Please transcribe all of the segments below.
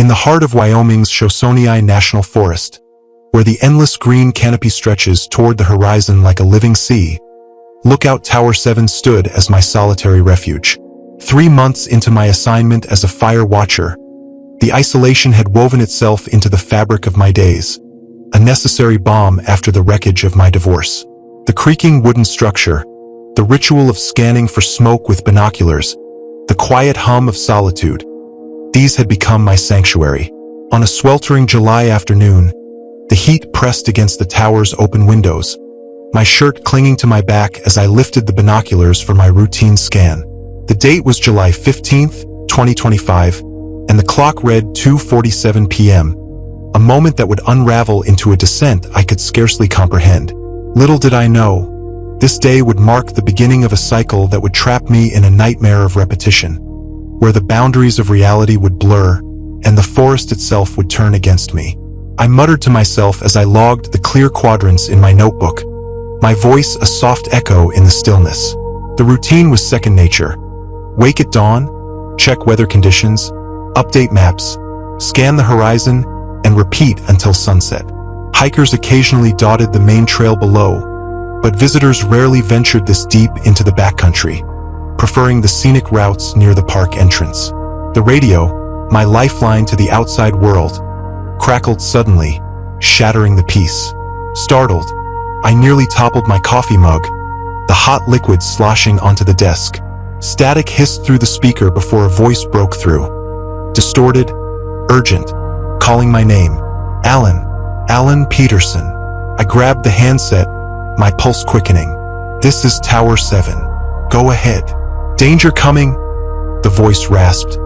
in the heart of Wyoming's Shosonyi National Forest, where the endless green canopy stretches toward the horizon like a living sea, Lookout Tower 7 stood as my solitary refuge. 3 months into my assignment as a fire watcher, the isolation had woven itself into the fabric of my days, a necessary balm after the wreckage of my divorce. The creaking wooden structure, the ritual of scanning for smoke with binoculars, the quiet hum of solitude, these had become my sanctuary. On a sweltering July afternoon, the heat pressed against the tower's open windows, my shirt clinging to my back as I lifted the binoculars for my routine scan. The date was July 15th, 2025, and the clock read 2:47 p.m., a moment that would unravel into a descent I could scarcely comprehend. Little did I know, this day would mark the beginning of a cycle that would trap me in a nightmare of repetition, where the boundaries of reality would blur, and the forest itself would turn against me. I muttered to myself as I logged the clear quadrants in my notebook, my voice a soft echo in the stillness. The routine was second nature. Wake at dawn, check weather conditions, update maps, scan the horizon, and repeat until sunset. Hikers occasionally dotted the main trail below, but visitors rarely ventured this deep into the backcountry, preferring the scenic routes near the park entrance. The radio, my lifeline to the outside world, crackled suddenly, shattering the peace. Startled, I nearly toppled my coffee mug, the hot liquid sloshing onto the desk. Static hissed through the speaker before a voice broke through. Distorted, urgent, calling my name. Alan Peterson. I grabbed the handset, my pulse quickening. This is Tower 7. Go ahead. Danger coming? The voice rasped,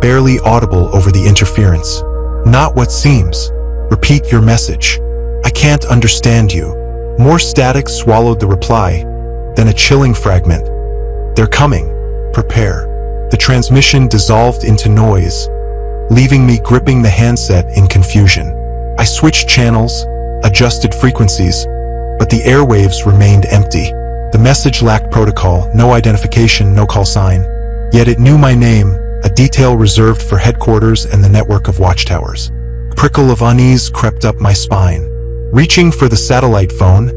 barely audible over the interference. Not what seems. Repeat your message. I can't understand you. More static swallowed the reply, then a chilling fragment. They're coming. Prepare. The transmission dissolved into noise, leaving me gripping the handset in confusion. I switched channels, adjusted frequencies, but the airwaves remained empty. The message lacked protocol, no identification, no call sign. Yet it knew my name, a detail reserved for headquarters and the network of watchtowers. A prickle of unease crept up my spine. Reaching for the satellite phone,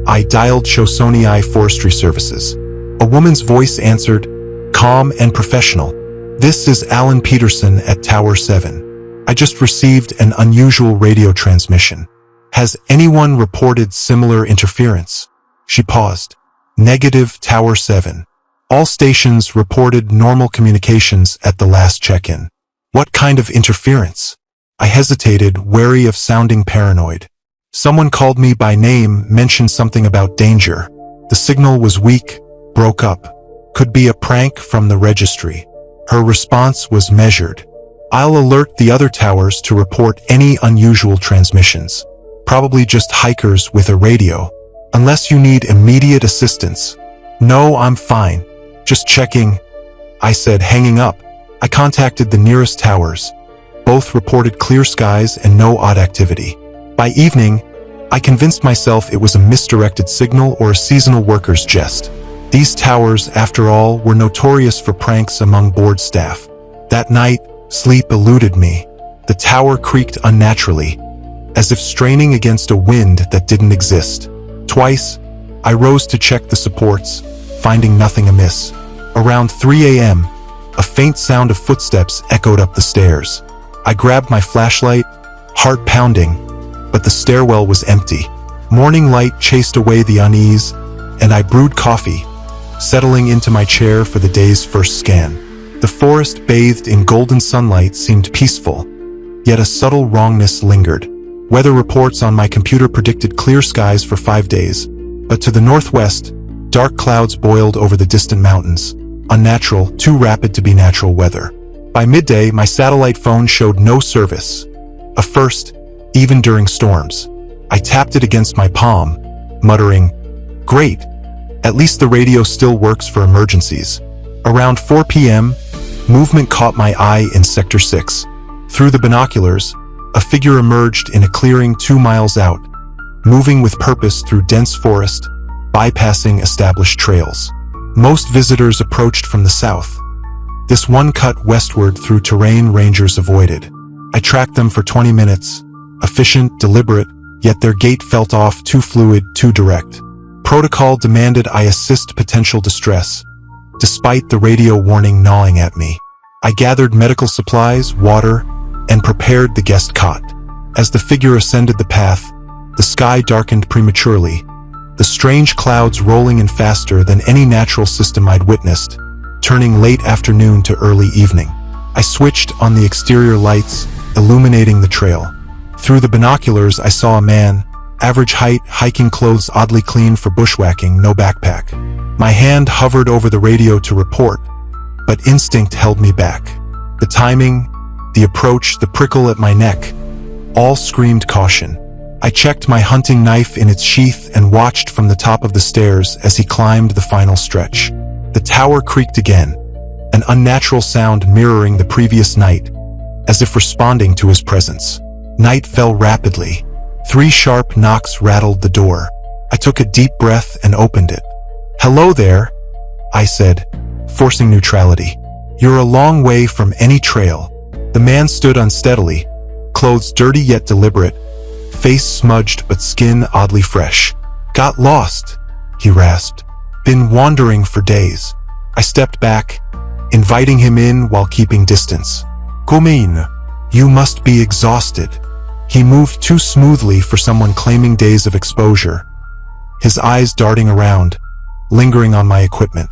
I dialed Shosonyi Forestry Services. A woman's voice answered, calm and professional. This is Alan Peterson at Tower 7. I just received an unusual radio transmission. Has anyone reported similar interference? She paused. Negative, Tower 7. All stations reported normal communications at the last check-in. What kind of interference? I hesitated, wary of sounding paranoid. Someone called me by name, mentioned something about danger. The signal was weak, broke up. Could be a prank from the registry. Her response was measured. I'll alert the other towers to report any unusual transmissions. Probably just hikers with a radio. Unless you need immediate assistance. No, I'm fine. Just checking, I said, hanging up. I contacted the nearest towers. Both reported clear skies and no odd activity. By evening, I convinced myself it was a misdirected signal or a seasonal worker's jest. These towers, after all, were notorious for pranks among board staff. That night, sleep eluded me. The tower creaked unnaturally, as if straining against a wind that didn't exist. Twice, I rose to check the supports, finding nothing amiss. Around 3 a.m., a faint sound of footsteps echoed up the stairs. I grabbed my flashlight, heart pounding, but the stairwell was empty. Morning light chased away the unease, and I brewed coffee, settling into my chair for the day's first scan. The forest bathed in golden sunlight seemed peaceful, yet a subtle wrongness lingered. Weather reports on my computer predicted clear skies for 5 days, but to the northwest, dark clouds boiled over the distant mountains. Unnatural, too rapid to be natural weather. By midday, my satellite phone showed no service. A first, even during storms. I tapped it against my palm, muttering, "Great. At least the radio still works for emergencies." Around 4 p.m., movement caught my eye in Sector 6. Through the binoculars, a figure emerged in a clearing 2 miles out, moving with purpose through dense forest, bypassing established trails. Most visitors approached from the south. This one cut westward through terrain rangers avoided. I tracked them for 20 minutes. Efficient, deliberate, yet their gait felt off, too fluid, too direct. Protocol demanded I assist potential distress, despite the radio warning gnawing at me. I gathered medical supplies, water, and prepared the guest cot. As the figure ascended the path, the sky darkened prematurely, the strange clouds rolling in faster than any natural system I'd witnessed, turning late afternoon to early evening. I switched on the exterior lights, illuminating the trail. Through the binoculars, I saw a man, average height, hiking clothes oddly clean for bushwhacking, no backpack. My hand hovered over the radio to report, but instinct held me back. The timing, the approach, the prickle at my neck, all screamed caution. I checked my hunting knife in its sheath and watched from the top of the stairs as he climbed the final stretch. The tower creaked again, an unnatural sound mirroring the previous night, as if responding to his presence. Night fell rapidly. 3 sharp knocks rattled the door. I took a deep breath and opened it. "Hello there," I said, forcing neutrality. "You're a long way from any trail." The man stood unsteadily, clothes dirty yet deliberate, face smudged but skin oddly fresh. "Got lost," he rasped. "Been wandering for days." I stepped back, inviting him in while keeping distance. "Come in. You must be exhausted." He moved too smoothly for someone claiming days of exposure, his eyes darting around, lingering on my equipment.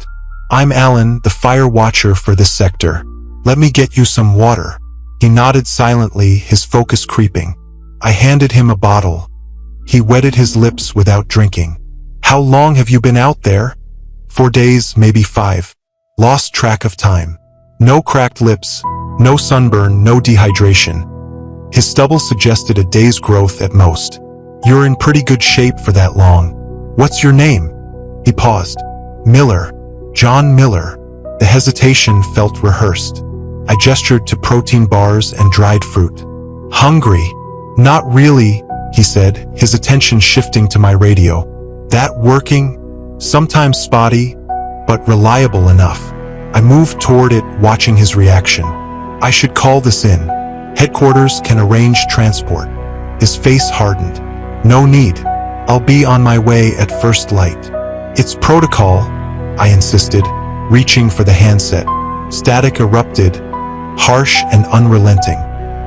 "I'm Alan, the fire watcher for this sector. Let me get you some water." He nodded silently, his focus creeping. I handed him a bottle. He wetted his lips without drinking. "How long have you been out there?" 4 days, maybe 5. Lost track of time. No cracked lips, no sunburn, no dehydration. His stubble suggested a day's growth at most. "You're in pretty good shape for that long. What's your name?" He paused. "Miller. John Miller." The hesitation felt rehearsed. I gestured to protein bars and dried fruit. "Hungry?" "Not really," he said, his attention shifting to my radio. "That working? Sometimes spotty, but reliable enough." I moved toward it, watching his reaction. "I should call this in. Headquarters can arrange transport." His face hardened. "No need. I'll be on my way at first light." "It's protocol," I insisted, reaching for the handset. Static erupted, harsh and unrelenting.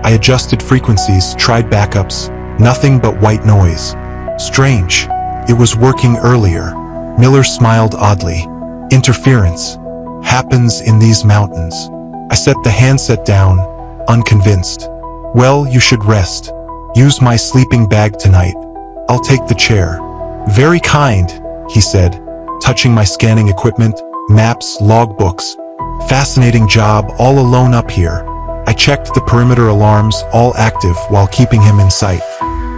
I adjusted frequencies, tried backups, nothing but white noise. Strange. It was working earlier. Miller smiled oddly. "Interference. Happens in these mountains." I set the handset down, unconvinced. "Well, you should rest. Use my sleeping bag tonight. I'll take the chair." "Very kind," he said, touching my scanning equipment, maps, logbooks. "Fascinating job, all alone up here." I checked the perimeter alarms, all active, while keeping him in sight.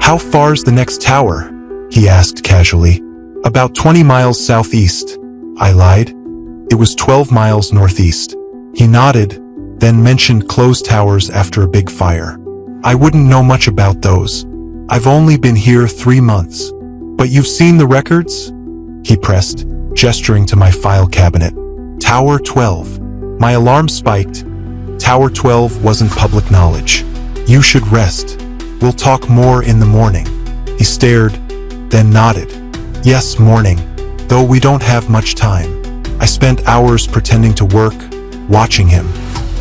"How far's the next tower?" he asked casually. "About 20 miles southeast," I lied. It was 12 miles northeast. He nodded, then mentioned closed towers after a big fire. "I wouldn't know much about those. I've only been here 3 months." "But you've seen the records?" he pressed, gesturing to my file cabinet. "Tower 12. My alarm spiked. Tower 12 wasn't public knowledge. "You should rest. We'll talk more in the morning." He stared, then nodded. "Yes, morning. Though we don't have much time." I spent hours pretending to work, watching him.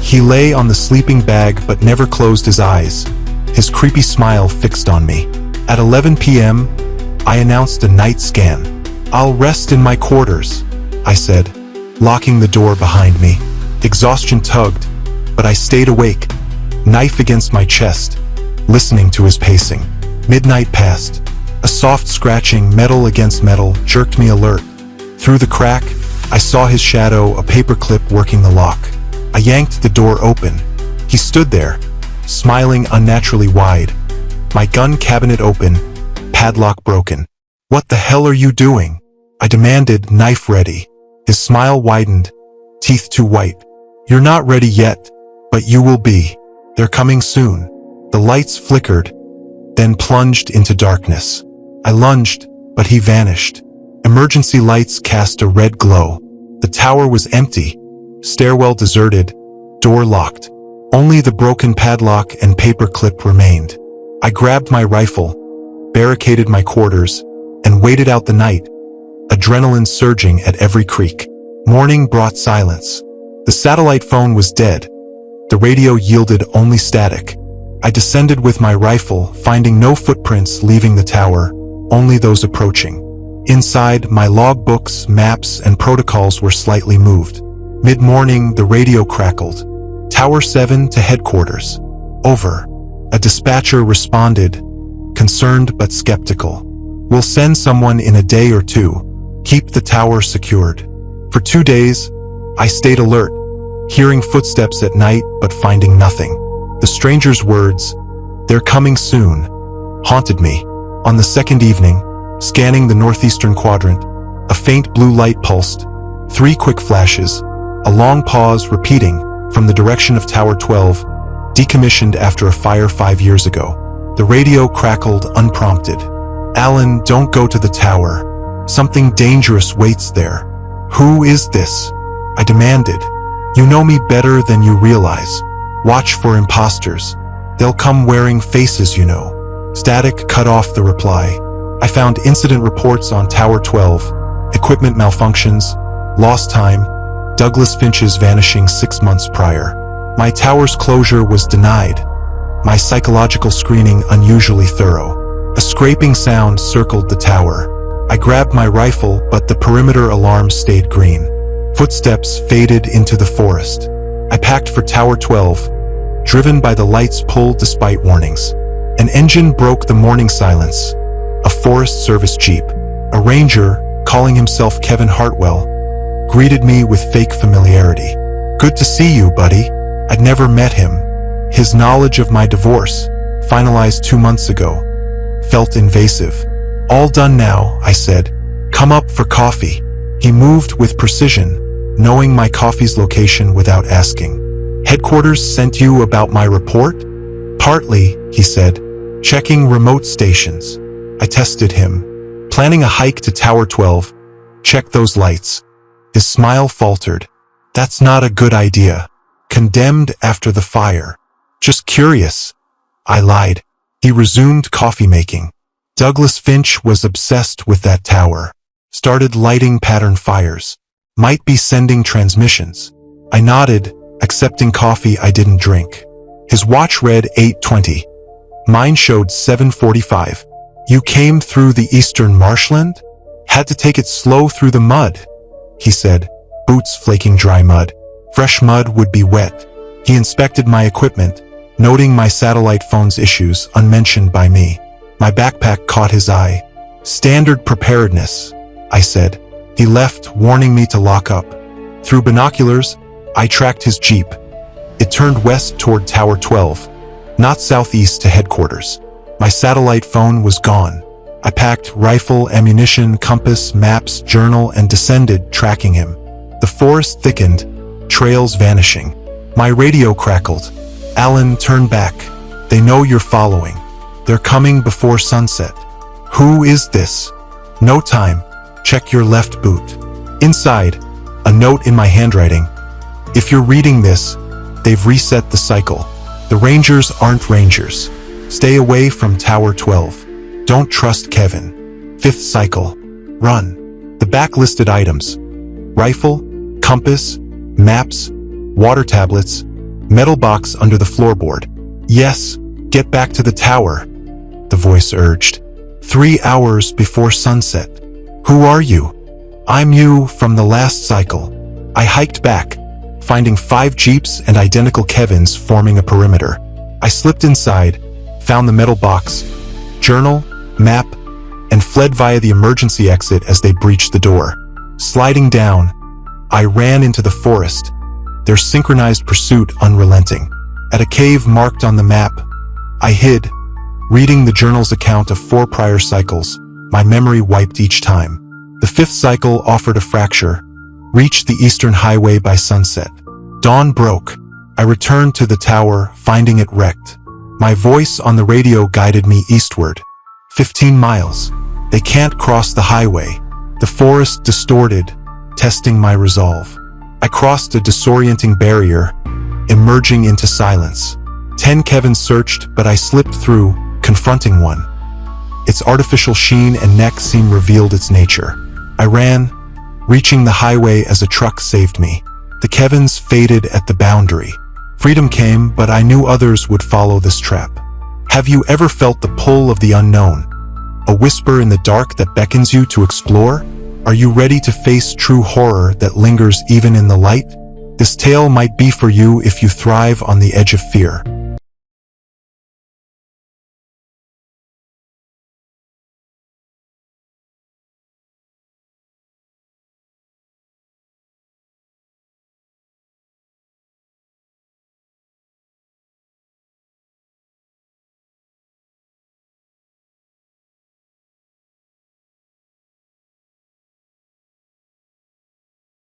He lay on the sleeping bag but never closed his eyes, his creepy smile fixed on me. At 11 p.m., I announced a night scan. "I'll rest in my quarters," I said, locking the door behind me. Exhaustion tugged, but I stayed awake, knife against my chest, listening to his pacing. Midnight passed. A soft scratching, metal against metal, jerked me alert. Through the crack, I saw his shadow, a paperclip working the lock. I yanked the door open. He stood there, smiling unnaturally wide. My gun cabinet open, padlock broken. "What the hell are you doing?" I demanded, knife ready. His smile widened, teeth too white. "You're not ready yet, but you will be. They're coming soon." The lights flickered, then plunged into darkness. I lunged, but he vanished. Emergency lights cast a red glow. The tower was empty, stairwell deserted, door locked. Only the broken padlock and paper clip remained. I grabbed my rifle, barricaded my quarters, and waited out the night, adrenaline surging at every creak. Morning brought silence. The satellite phone was dead. The radio yielded only static. I descended with my rifle, finding no footprints leaving the tower, only those approaching. Inside, my logbooks, maps, and protocols were slightly moved. Mid-morning, the radio crackled. Tower 7 to headquarters. Over. A dispatcher responded, concerned but skeptical. We'll send someone in a day or two. Keep the tower secured. For 2 days, I stayed alert, hearing footsteps at night but finding nothing. The stranger's words, "They're coming soon," haunted me. On the second evening, scanning the northeastern quadrant, a faint blue light pulsed, 3 quick flashes, a long pause repeating from the direction of Tower 12, decommissioned after a fire 5 years ago. The radio crackled unprompted. "Alan, don't go to the tower. Something dangerous waits there." "Who is this?" I demanded. "You know me better than you realize. Watch for imposters. They'll come wearing faces you know." Static cut off the reply. I found incident reports on Tower 12, equipment malfunctions, lost time, Douglas Finch's vanishing 6 months prior. My tower's closure was denied. My psychological screening unusually thorough. A scraping sound circled the tower. I grabbed my rifle, but the perimeter alarm stayed green. Footsteps faded into the forest. I packed for Tower 12, driven by the lights pulled despite warnings. An engine broke the morning silence. A Forest Service Jeep. A ranger, calling himself Kevin Hartwell, greeted me with fake familiarity. "Good to see you, buddy." I'd never met him. His knowledge of my divorce, finalized 2 months ago, felt invasive. "All done now," I said. "Come up for coffee." He moved with precision, knowing my coffee's location without asking. "Headquarters sent you about my report?" "Partly," he said, "checking remote stations." I tested him. "Planning a hike to Tower 12. Check those lights." His smile faltered. "That's not a good idea. Condemned after the fire." "Just curious." I lied. He resumed coffee making. Douglas Finch was obsessed with that tower. Started lighting pattern fires. Might be sending transmissions. I nodded, accepting coffee I didn't drink. His watch read 8:20. Mine showed 7:45. "You came through the eastern marshland? Had to take it slow through the mud," he said, boots flaking dry mud. Fresh mud would be wet. He inspected my equipment, noting my satellite phone's issues unmentioned by me. My backpack caught his eye. "Standard preparedness," I said. He left, warning me to lock up. Through binoculars, I tracked his Jeep. It turned west toward Tower 12, not southeast to headquarters. My satellite phone was gone. I packed rifle, ammunition, compass, maps, journal, and descended, tracking him. The forest thickened, trails vanishing. My radio crackled. "Alan, turn back. They know you're following. They're coming before sunset." "Who is this?" "No time. Check your left boot." Inside, a note in my handwriting. "If you're reading this, they've reset the cycle. The Rangers aren't Rangers. Stay away from Tower 12. Don't trust Kevin. 5th cycle. Run." The back listed items: rifle, compass, maps, water tablets, metal box under the floorboard. "Yes, get back to the tower," the voice urged. 3 hours before sunset. "Who are you?" "I'm you from the last cycle." I hiked back, finding 5 Jeeps and identical Kevins forming a perimeter. I slipped inside, found the metal box, journal, map, and fled via the emergency exit as they breached the door. Sliding down, I ran into the forest, their synchronized pursuit unrelenting. At a cave marked on the map, I hid, reading the journal's account of 4 prior cycles, my memory wiped each time. The 5th cycle offered a fracture, reached the eastern highway by sunset. Dawn broke. I returned to the tower, finding it wrecked. My voice on the radio guided me eastward. 15 miles. They can't cross the highway. The forest distorted, testing my resolve. I crossed a disorienting barrier, emerging into silence. 10 Kevins searched, but I slipped through, confronting one. Its artificial sheen and neck seemed revealed its nature. I ran, reaching the highway as a truck saved me. The Kevins faded at the boundary. Freedom came, but I knew others would follow this trap. Have you ever felt the pull of the unknown? A whisper in the dark that beckons you to explore? Are you ready to face true horror that lingers even in the light? This tale might be for you if you thrive on the edge of fear.